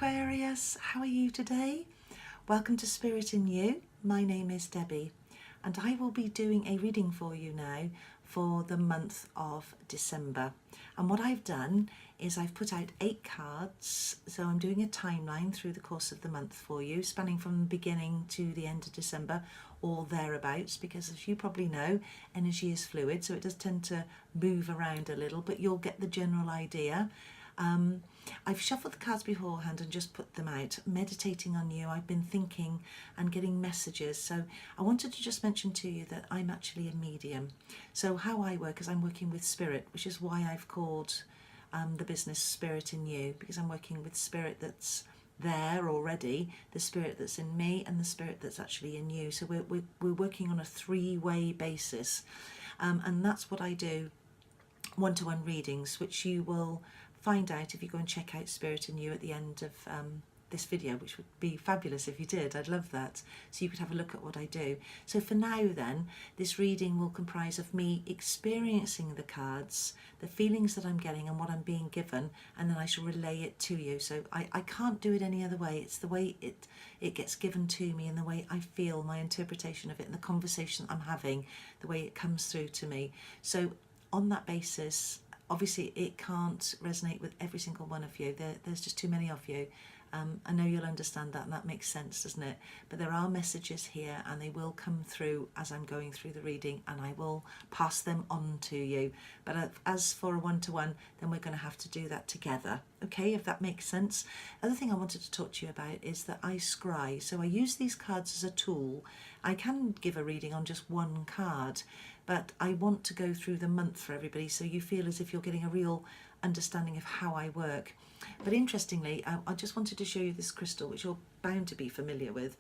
Aquarius, how are you today? Welcome to Spirit in You. My name is Debbie and I will be doing a reading for you now for the month of December. And what I've done is I've put out 8 cards, so I'm doing a timeline through the course of the month for you, spanning from the beginning to the end of December or thereabouts, because as you probably know, energy is fluid, so it does tend to move around a little, but you'll get the general idea. I've shuffled the cards beforehand and just put them out, meditating on you. I've been thinking and getting messages. So I wanted to just mention to you that I'm actually a medium. So how I work is I'm working with spirit, which is why I've called the business Spirit in You, because I'm working with spirit that's there already, the spirit that's in me and the spirit that's actually in you. So we're working on a 3-way basis, and that's what I do, one-to-one readings, which you will find out if you go and check out Spirit in You at the end of this video, which would be fabulous if you did. I'd love that, so you could have a look at what I do. So for now then, this reading will comprise of me experiencing the cards, the feelings that I'm getting and what I'm being given, and then I shall relay it to you. So I can't do it any other way. It's the way it gets given to me and the way I feel, my interpretation of it and the conversation I'm having, the way it comes through to me. So on that basis, obviously it can't resonate with every single one of you. There's just too many of you. I know you'll understand that, and that makes sense, doesn't it? But there are messages here and they will come through as I'm going through the reading, and I will pass them on to you. But as for a one-to-one, then we're going to have to do that together, okay, if that makes sense. Other thing I wanted to talk to you about is that I scry. So I use these cards as a tool. I can give a reading on just one card, but I want to go through the month for everybody so you feel as if you're getting a real understanding of how I work. But interestingly, I just wanted to show you this crystal, which you're bound to be familiar with,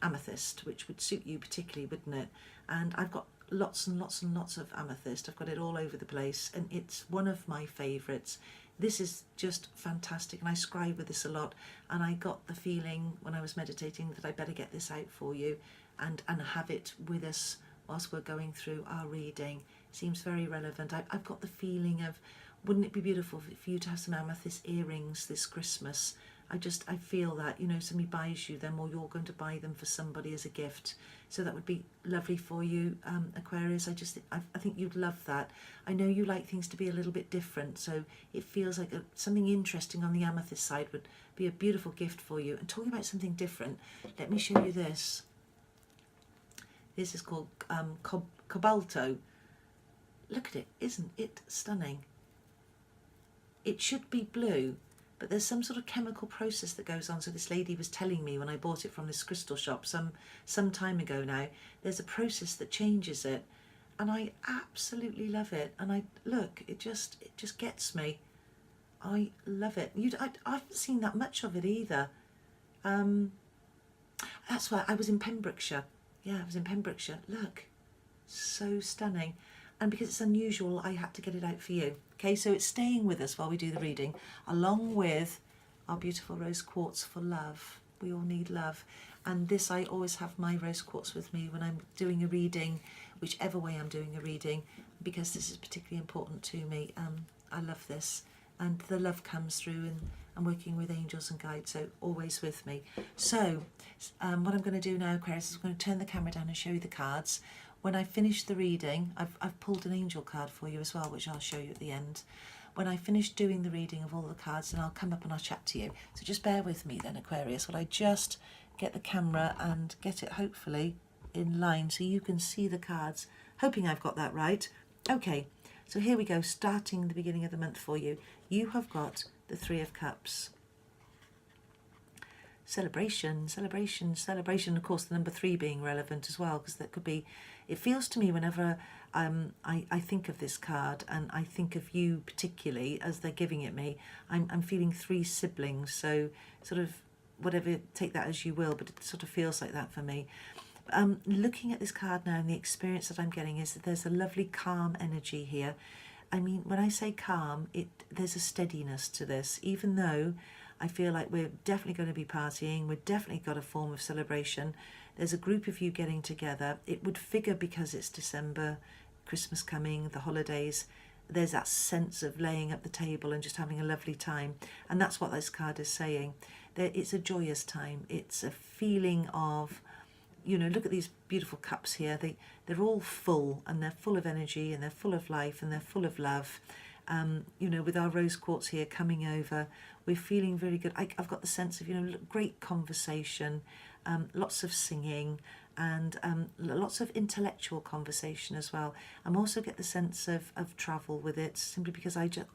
amethyst, which would suit you particularly, wouldn't it? And I've got lots and lots and lots of amethyst. I've got it all over the place, and it's one of my favourites. This is just fantastic, and I scribe with this a lot, and I got the feeling when I was meditating that I better get this out for you and have it with us whilst we're going through our reading. Seems very relevant. I've got the feeling of, wouldn't it be beautiful for you to have some amethyst earrings this Christmas? I feel that, you know, somebody buys you them or you're going to buy them for somebody as a gift. So that would be lovely for you, Aquarius. I think you'd love that. I know you like things to be a little bit different, so it feels like something interesting on the amethyst side would be a beautiful gift for you. And talking about something different, let me show you this. This is called Cobalto. Look at it, isn't it stunning? It should be blue, but there's some sort of chemical process that goes on. So this lady was telling me when I bought it from this crystal shop some time ago now, there's a process that changes it, and I absolutely love it. And it just gets me. I love it. I haven't seen that much of it either. That's why I was in Pembrokeshire. Yeah, I was in Pembrokeshire. Look, so stunning. And because it's unusual, I had to get it out for you. Okay, so it's staying with us while we do the reading, along with our beautiful rose quartz for love. We all need love. And this, I always have my rose quartz with me when I'm doing a reading, whichever way I'm doing a reading, because this is particularly important to me. I love this. And the love comes through, and I'm working with angels and guides, so always with me. So what I'm going to do now, Aquarius, is I'm going to turn the camera down and show you the cards. When I finish the reading, I've pulled an angel card for you as well, which I'll show you at the end. When I finish doing the reading of all the cards, then I'll come up and I'll chat to you. So just bear with me then, Aquarius, while I just get the camera and get it hopefully in line so you can see the cards. Hoping I've got that right. Okay, so here we go, starting the beginning of the month for you. You have got the 3 of Cups. Celebration, celebration, celebration. Of course, the number 3 being relevant as well, because that could be, it feels to me whenever I think of this card and I think of you particularly as they're giving it me, I'm feeling 3 siblings. So sort of whatever, take that as you will, but it sort of feels like that for me. Looking at this card now, and the experience that I'm getting is that there's a lovely calm energy here. I mean, when I say calm, there's a steadiness to this, even though I feel like we're definitely going to be partying. We've definitely got a form of celebration. There's a group of you getting together. It would figure because it's December, Christmas coming, the holidays, there's that sense of laying at the table and just having a lovely time. And that's what this card is saying. It's a joyous time. It's a feeling of, you know, look at these beautiful cups here. They're all full, and they're full of energy, and they're full of life, and they're full of love. You know, with our rose quartz here coming over, we're feeling very good. I've got the sense of, you know, great conversation, lots of singing, and lots of intellectual conversation as well. I also get the sense of travel with it, simply because I just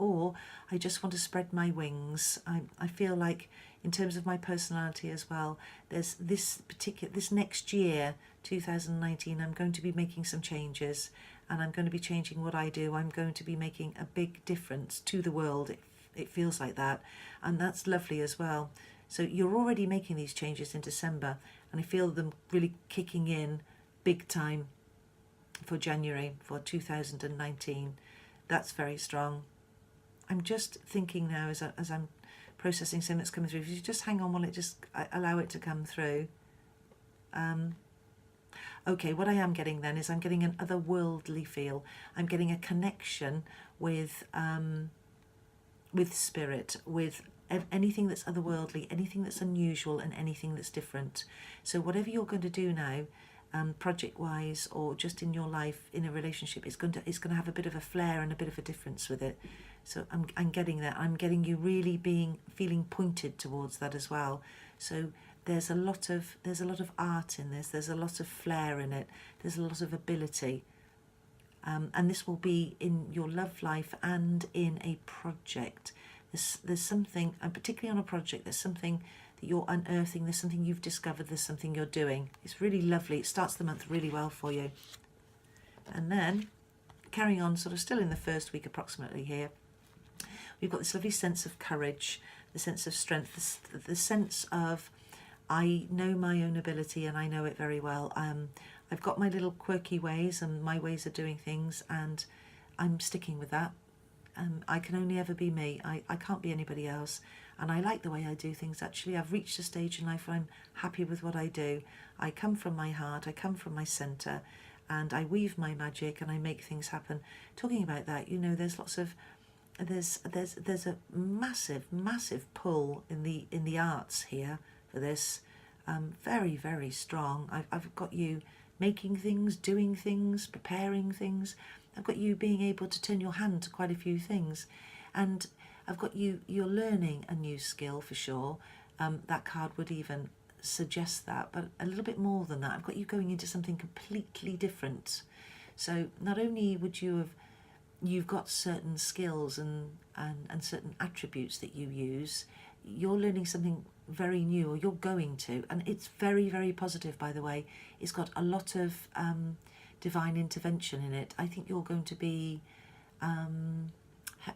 want to spread my wings. I feel like, in terms of my personality as well, there's this next year, 2019, I'm going to be making some changes, and I'm going to be changing what I do. I'm going to be making a big difference to the world. It feels like that, and that's lovely as well. So you're already making these changes in December, and I feel them really kicking in big time for January, for 2019. That's very strong. I'm just thinking now, as I'm processing something that's coming through, if you just hang on while allow it to come through. Okay, what I am getting then is I'm getting an otherworldly feel. I'm getting a connection with spirit, with anything that's otherworldly, anything that's unusual, and anything that's different. So whatever you're going to do now, project-wise or just in your life, in a relationship, it's going to have a bit of a flair and a bit of a difference with it. So I'm getting that. I'm getting you really feeling pointed towards that as well. So there's a lot of art in this. There's a lot of flair in it. There's a lot of ability. And this will be in your love life and in a project. There's something, and particularly on a project, there's something that you're unearthing, there's something you've discovered, there's something you're doing. It's really lovely. It starts the month really well for you. And then, carrying on, sort of still in the first week approximately here, we've got this lovely sense of courage, the sense of strength, the sense of, I know my own ability and I know it very well. I've got my little quirky ways and my ways of doing things, and I'm sticking with that. I can only ever be me. I can't be anybody else. And I like the way I do things, actually. I've reached a stage in life where I'm happy with what I do. I come from my heart, I come from my centre, and I weave my magic and I make things happen. Talking about that, you know, there's a massive pull in the arts here for this. Very, very strong. I've got you making things, doing things, preparing things. I've got you being able to turn your hand to quite a few things, and I've got you're learning a new skill for sure. That card would even suggest that, but a little bit more than that. I've got you going into something completely different. So not only would you've got certain skills and certain attributes that you use, you're learning something very new, or you're going to, and it's very, very positive, by the way. It's got a lot of divine intervention in it. I think you're going to be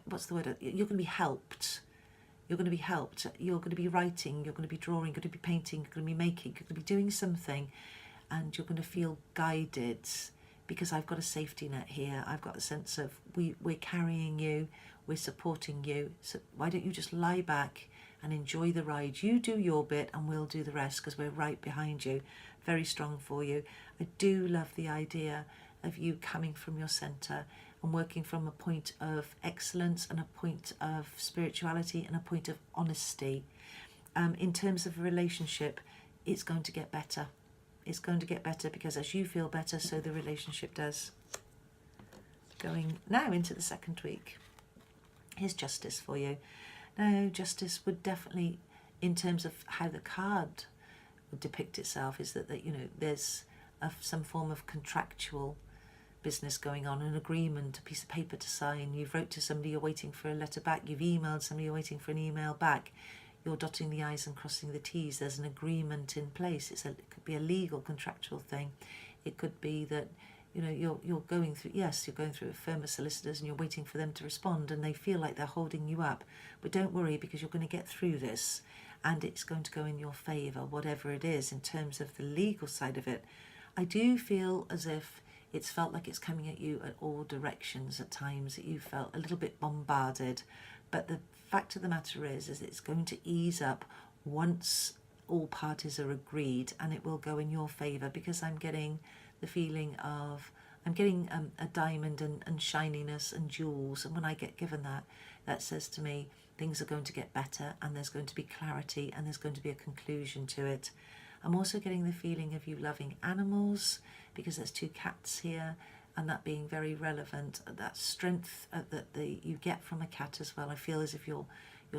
what's the word? You're going to be helped. You're going to be helped. You're going to be writing, you're going to be drawing, you're going to be painting, you're going to be making, you're going to be doing something, and you're going to feel guided, because I've got a safety net here. I've got a sense of we're carrying you, we're supporting you. So why don't you just lie back and enjoy the ride? You do your bit and we'll do the rest, because we're right behind you. Very strong for you. I do love the idea of you coming from your centre and working from a point of excellence and a point of spirituality and a point of honesty. In terms of a relationship, it's going to get better. It's going to get better, because as you feel better, so the relationship does. Going now into the second week. Here's justice for you. Now, justice would definitely, in terms of how the card would depict itself, is that you know, there's some form of contractual business going on, an agreement, a piece of paper to sign. You've wrote to somebody, you're waiting for a letter back. You've emailed somebody, you're waiting for an email back. You're dotting the I's and crossing the T's. There's an agreement in place. It could be a legal contractual thing. It could be that, you know, you're going through a firm of solicitors and you're waiting for them to respond, and they feel like they're holding you up. But don't worry, because you're going to get through this, and it's going to go in your favour, whatever it is, in terms of the legal side of it. I do feel as if it's felt like it's coming at you at all directions at times, that you felt a little bit bombarded. But the fact of the matter is it's going to ease up once all parties are agreed, and it will go in your favour, because I'm getting the feeling of I'm getting a diamond and shininess and jewels, and when I get given that, that says to me things are going to get better, and there's going to be clarity, and there's going to be a conclusion to it. I'm also getting the feeling of you loving animals, because there's 2 cats here, and that being very relevant. That strength that you get from a cat as well. I feel as if you're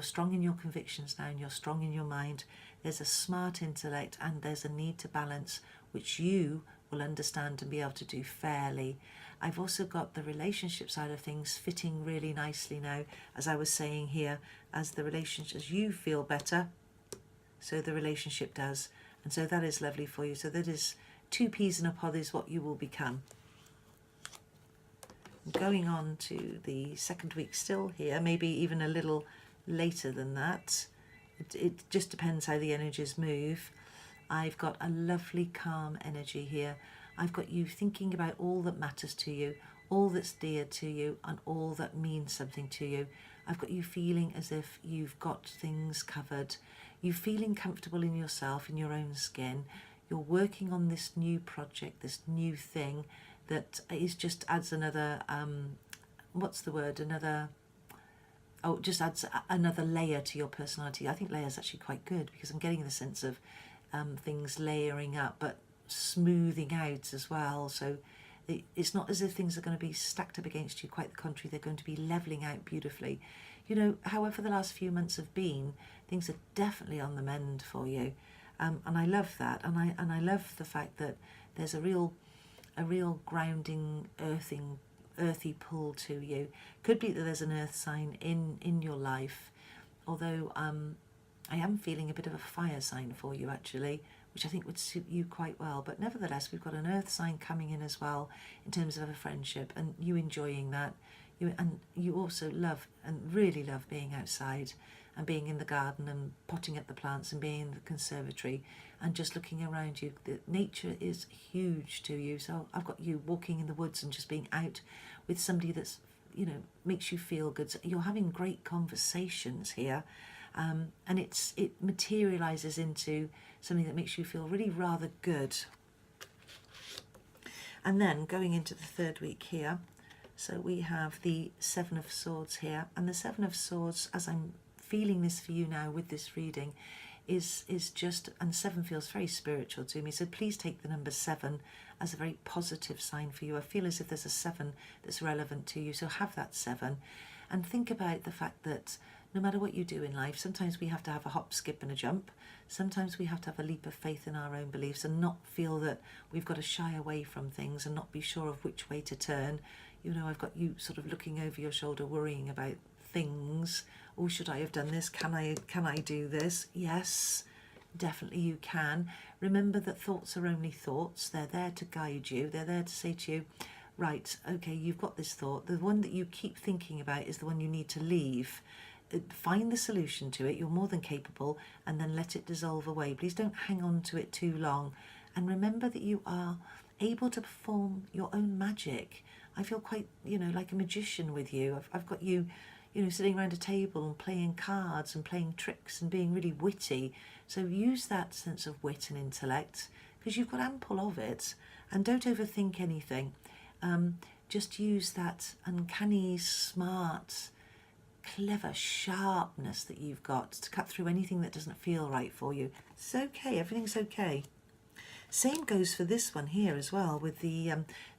strong in your convictions now, and you're strong in your mind. There's a smart intellect, and there's a need to balance, which you will understand and be able to do fairly. I've also got the relationship side of things fitting really nicely now, as I was saying here, as the relationship, as you feel better, so the relationship does. And so that is lovely for you. So that is 2 peas in a pod is what you will become. Going on to the 2nd week still here, maybe even a little later than that. It just depends how the energies move. I've got a lovely calm energy here. I've got you thinking about all that matters to you, all that's dear to you, and all that means something to you. I've got you feeling as if you've got things covered. You're feeling comfortable in yourself, in your own skin. You're working on this new project, this new thing that is just adds another, what's the word, another, oh, it just adds another layer to your personality. I think layer is actually quite good, because I'm getting the sense of things layering up but smoothing out as well. So it's not as if things are going to be stacked up against you, quite the contrary, they're going to be levelling out beautifully. You know, however the last few months have been, things are definitely on the mend for you, and I love that, and I love the fact that there's a real grounding, earthy pull to you. Could be that there's an earth sign in your life, although I am feeling a bit of a fire sign for you actually, which I think would suit you quite well. But nevertheless, we've got an earth sign coming in as well in terms of a friendship, and you enjoying that. You also love and really love being outside and being in the garden and potting up the plants and being in the conservatory and just looking around you. The nature is huge to you. So I've got you walking in the woods and just being out with somebody that's, you know, makes you feel good. So you're having great conversations here, and it materializes into something that makes you feel really rather good. And then going into the 3rd week here, so we have the 7 of Swords here, and the 7 of Swords, as I'm feeling this for you now with this reading, is just, and 7 feels very spiritual to me, so please take the number 7 as a very positive sign for you. I feel as if there's a 7 that's relevant to you, so have that 7, and think about the fact that no matter what you do in life, sometimes we have to have a hop, skip and a jump. Sometimes we have to have a leap of faith in our own beliefs and not feel that we've got to shy away from things and not be sure of which way to turn. You know, I've got you sort of looking over your shoulder, worrying about things. Oh, should I have done this? Can I do this? Yes, definitely you can. Remember that thoughts are only thoughts. They're there to guide you. They're there to say to you, right, okay, you've got this thought. The one that you keep thinking about is the one you need to leave. Find the solution to it. You're more than capable, and then let it dissolve away. Please don't hang on to it too long. And remember that you are able to perform your own magic. I feel quite, you know, like a magician with you. I've got you, you know, sitting around a table and playing cards and playing tricks and being really witty. So use that sense of wit and intellect, because you've got ample of it. And don't overthink anything. Just use that uncanny, smart, clever sharpness that you've got to cut through anything that doesn't feel right for you. It's okay, everything's okay. Same goes for this one here as well, with the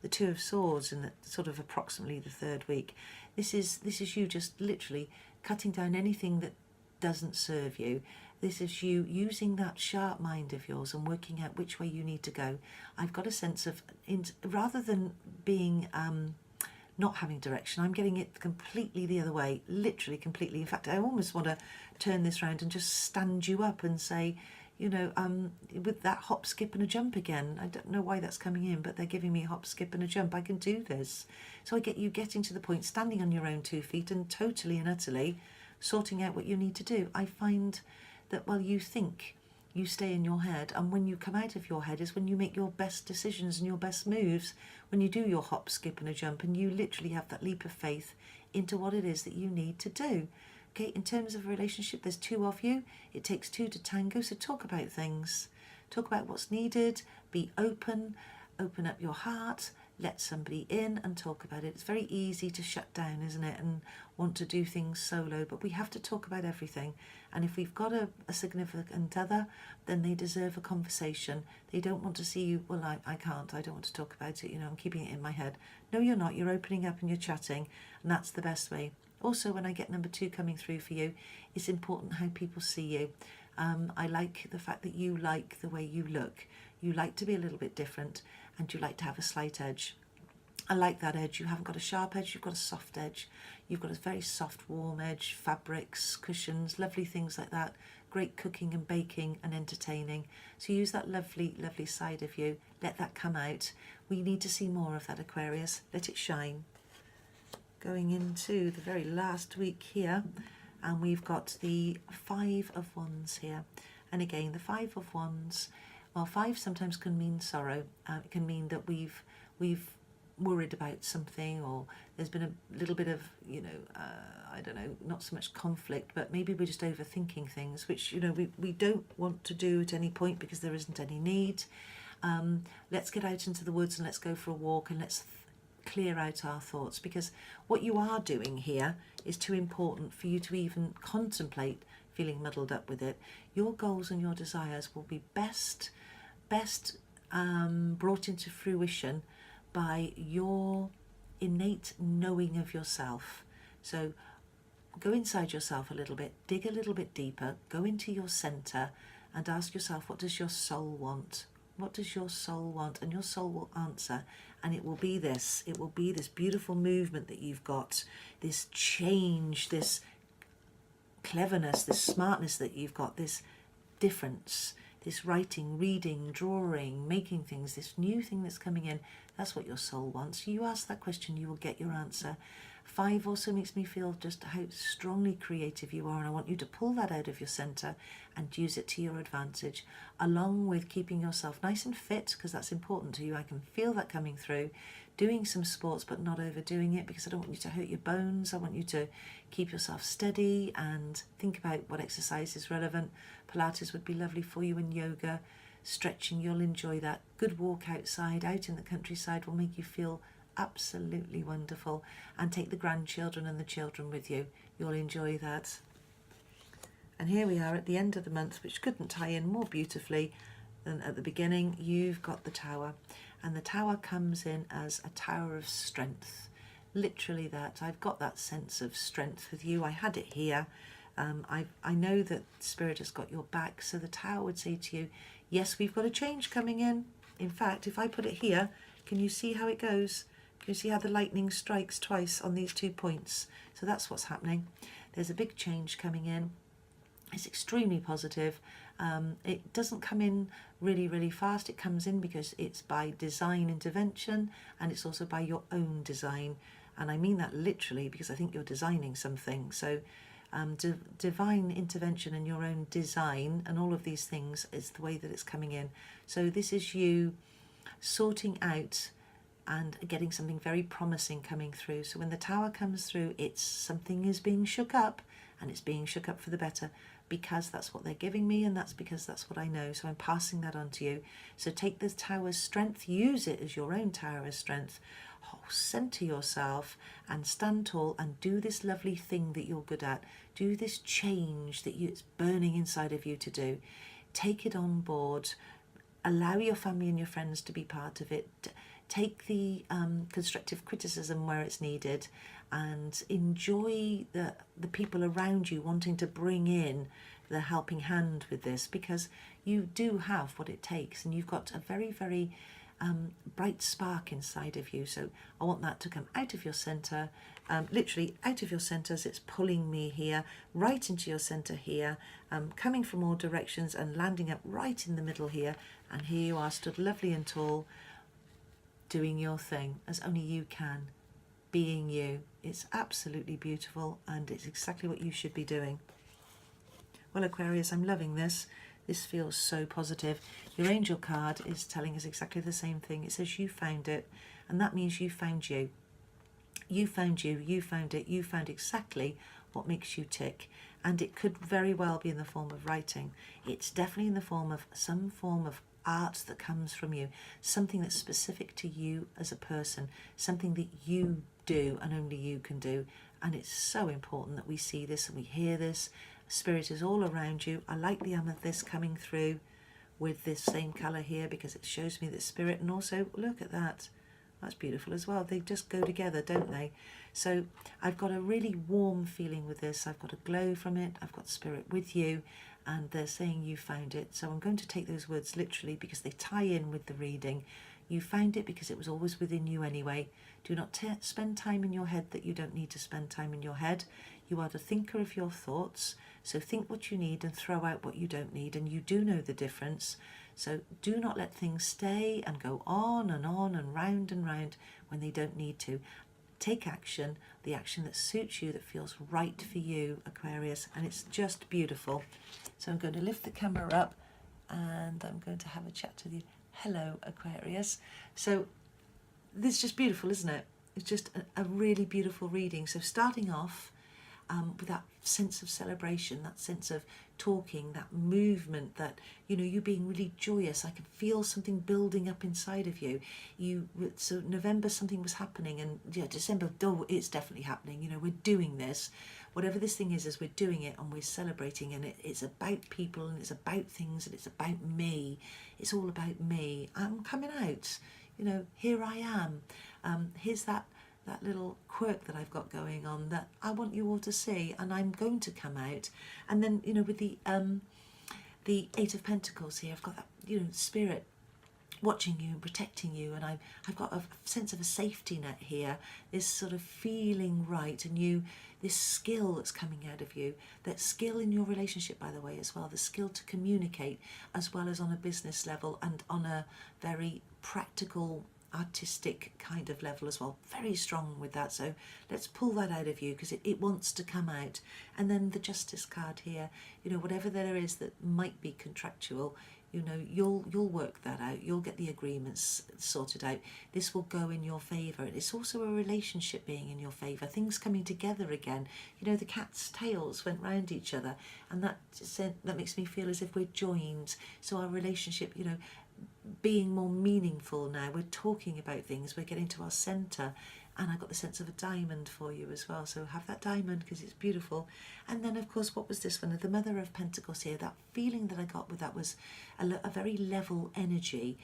2 of Swords in the sort of approximately the 3rd week. This is you just literally cutting down anything that doesn't serve you. This is you using that sharp mind of yours and working out which way you need to go. I've got a sense of, rather than being not having direction, I'm getting it completely the other way, literally completely. In fact, I almost want to turn this around and just stand you up and say, you know, with that hop, skip and a jump again. I don't know why that's coming in, but they're giving me a hop, skip and a jump. I can do this. So I get you getting to the point, standing on your own 2 feet and totally and utterly sorting out what you need to do. I find that while you think, you stay in your head, and when you come out of your head is when you make your best decisions and your best moves, when you do your hop, skip and a jump, and you literally have that leap of faith into what it is that you need to do. Okay, in terms of a relationship, there's 2 of you. It takes 2 to tango, so talk about things. Talk about what's needed, be open up your heart, let somebody in and talk about it. It's very easy to shut down, isn't it, and want to do things solo, but we have to talk about everything. And if we've got a significant other, then they deserve a conversation. They don't want to see you, well, I can't, I don't want to talk about it, you know, I'm keeping it in my head. No, you're not. You're opening up and you're chatting, and that's the best way. Also, when I get number 2 coming through for you, it's important how people see you. I like the fact that you like the way you look. You like to be a little bit different, and you like to have a slight edge. I like that edge. You haven't got a sharp edge, you've got a soft edge. You've got a very soft, warm edge, fabrics, cushions, lovely things like that. Great cooking and baking and entertaining. So use that lovely, lovely side of you. Let that come out. We need to see more of that, Aquarius. Let it shine. Going into the very last week here, and we've got the 5 of Wands here. And again, the 5 of Wands, well, 5 sometimes can mean sorrow. It can mean that we've worried about something, or there's been a little bit of, you know, I don't know, not so much conflict, but maybe we're just overthinking things, which, you know, we don't want to do at any point because there isn't any need. Let's get out into the woods and let's go for a walk, and let's clear out our thoughts, because what you are doing here is too important for you to even contemplate feeling muddled up with it. Your goals and your desires will be best brought into fruition by your innate knowing of yourself. So go inside yourself a little bit, dig a little bit deeper, go into your center and ask yourself, what does your soul want? What does your soul want? And your soul will answer, and it will be this. It will be this beautiful movement that you've got, this change, this cleverness, this smartness that you've got, this difference, this writing, reading, drawing, making things, this new thing that's coming in. That's what your soul wants. You ask that question, you will get your answer. 5 also makes me feel just how strongly creative you are, and I want you to pull that out of your centre and use it to your advantage, along with keeping yourself nice and fit, because that's important to you. I can feel that coming through. Doing some sports but not overdoing it, because I don't want you to hurt your bones. I want you to keep yourself steady and think about what exercise is relevant. Pilates would be lovely for you, and yoga. Stretching, you'll enjoy that. Good walk outside, out in the countryside, will make you feel absolutely wonderful. And take the grandchildren and the children with you. You'll enjoy that. And here we are at the end of the month, which couldn't tie in more beautifully than at the beginning. You've got the Tower, and the Tower comes in as a tower of strength. Literally that. I've got that sense of strength with you. I had it here. I know that Spirit has got your back, so the Tower would say to you, yes, we've got a change coming in. In fact, if I put it here, can you see how it goes? Can you see how the lightning strikes twice on these 2 points? So that's what's happening. There's a big change coming in. It's extremely positive. It doesn't come in really, really fast. It comes in because it's by design intervention, and it's also by your own design. And I mean that literally, because I think you're designing something. So divine intervention and your own design and all of these things is the way that it's coming in. So this is you sorting out and getting something very promising coming through. So when the Tower comes through, it's something is being shook up, and it's being shook up for the better, because that's what they're giving me, and that's because that's what I know. So I'm passing that on to you. So take the Tower's strength, use it as your own Tower of strength. Center yourself and stand tall and do this lovely thing that you're good at. Do this change that it's burning inside of you to do. Take it on board. Allow your family and your friends to be part of it. Take the constructive criticism where it's needed, and enjoy the people around you wanting to bring in the helping hand with this, because you do have what it takes, and you've got a very, very bright spark inside of you. So I want that to come out of your centre, literally out of your centre as it's pulling me here, right into your centre here, coming from all directions and landing up right in the middle here. And here you are, stood lovely and tall, doing your thing as only you can, being you. It's absolutely beautiful, and it's exactly what you should be doing. Well, Aquarius, I'm loving this. This feels so positive. Your angel card is telling us exactly the same thing. It says you found it, and that means you found you. You found you, you found it, you found exactly what makes you tick. And it could very well be in the form of writing. It's definitely in the form of some form of art that comes from you, something that's specific to you as a person, something that you do and only you can do. And it's so important that we see this and we hear this. Spirit is all around you. I like the amethyst coming through with this same colour here because it shows me that spirit, and also look at that. That's beautiful as well. They just go together, don't they? So I've got a really warm feeling with this. I've got a glow from it. I've got spirit with you, and they're saying you found it. So I'm going to take those words literally because they tie in with the reading. You found it because it was always within you anyway. Do not spend time in your head that you don't need to spend time in your head. You are the thinker of your thoughts. So think what you need and throw out what you don't need. And you do know the difference. So do not let things stay and go on and round when they don't need to. Take action, the action that suits you, that feels right for you, Aquarius. And it's just beautiful. So I'm going to lift the camera up and I'm going to have a chat with you. Hello, Aquarius. So this is just beautiful, isn't it? It's just a really beautiful reading. So starting off with that sense of celebration, that sense of talking, that movement, that, you know, you being really joyous. I can feel something building up inside of you. So November, something was happening, and yeah, December, oh, it's definitely happening. You know, we're doing this. Whatever this thing is we're doing it and we're celebrating, and it's about people and it's about things and it's about me. It's all about me. I'm coming out. You know, here I am. Here's that little quirk that I've got going on that I want you all to see, and I'm going to come out. And then, you know, with the Eight of Pentacles here, I've got that, you know, spirit watching you and protecting you, and I've got a sense of a safety net here, this sort of feeling right, and this skill that's coming out of you, that skill in your relationship, by the way, as well, the skill to communicate, as well as on a business level and on a very practical artistic kind of level as well. Very strong with that. So let's pull that out of you because it wants to come out. And then the Justice card here, you know, whatever there is that might be contractual, you know, you'll work that out. You'll get the agreements sorted out. This will go in your favour. It's also a relationship being in your favour. Things coming together again. You know, the cat's tails went round each other, and that makes me feel as if we're joined. So our relationship, you know, being more meaningful now. We're talking about things. We're getting to our centre. And I got the sense of a diamond for you as well. So have that diamond because it's beautiful. And then, of course, what was this one? The Mother of Pentacles here. That feeling that I got with that was a very level energy,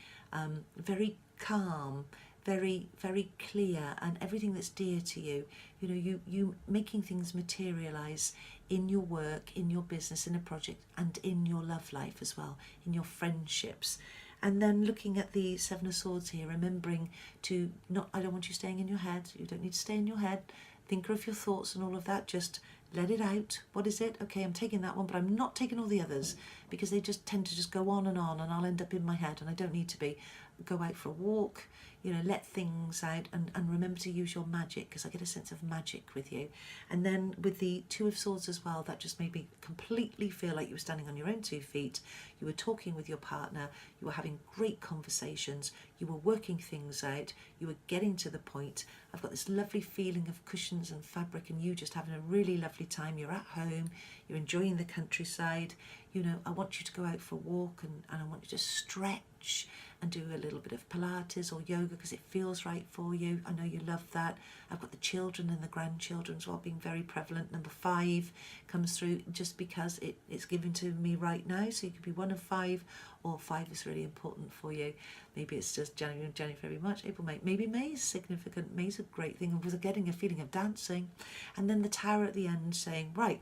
very calm, very, very clear, and everything that's dear to you. You know, you making things materialise in your work, in your business, in a project, and in your love life as well, in your friendships. And then looking at the Seven of Swords here, remembering to I don't want you staying in your head. You don't need to stay in your head. Thinker of your thoughts and all of that. Just let it out. What is it? Okay, I'm taking that one, but I'm not taking all the others because they just tend to just go on, and I'll end up in my head, and I don't need to be. Go out for a walk, you know, let things out, and remember to use your magic, because I get a sense of magic with you. And then with the Two of Swords as well, that just made me completely feel like you were standing on your own 2 feet. You were talking with your partner, you were having great conversations, you were working things out, you were getting to the point. I've got this lovely feeling of cushions and fabric, and you just having a really lovely time. You're at home, you're enjoying the countryside. You know, I want you to go out for a walk, and I want you to stretch and do a little bit of Pilates or yoga because it feels right for you. I know you love that. I've got the children and the grandchildren as well being very prevalent. Number 5 comes through just because it's given to me right now. So you could be one of 5, or 5 is really important for you. Maybe it's just January, February, March, April, May. Maybe May is significant. May's a great thing. I was getting a feeling of dancing. And then the Tower at the end saying, right,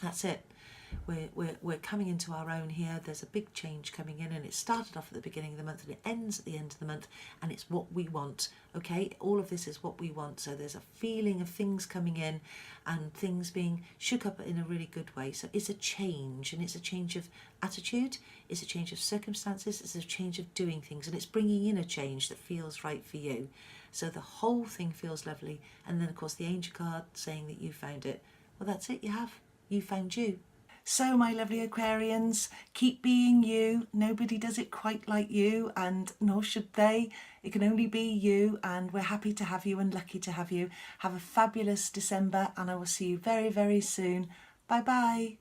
that's it. We're coming into our own here. There's a big change coming in, and it started off at the beginning of the month and it ends at the end of the month, and it's what we want. Okay, all of this is what we want. So there's a feeling of things coming in and things being shook up in a really good way. So it's a change, and it's a change of attitude, it's a change of circumstances, it's a change of doing things, and it's bringing in a change that feels right for you. So the whole thing feels lovely. And then of course the angel card saying that you found it. Well, that's it. You found you. So my lovely Aquarians, keep being you. Nobody does it quite like you, and nor should they. It can only be you, and we're happy to have you and lucky to have you. Have a fabulous December, and I will see you very, very soon. Bye bye.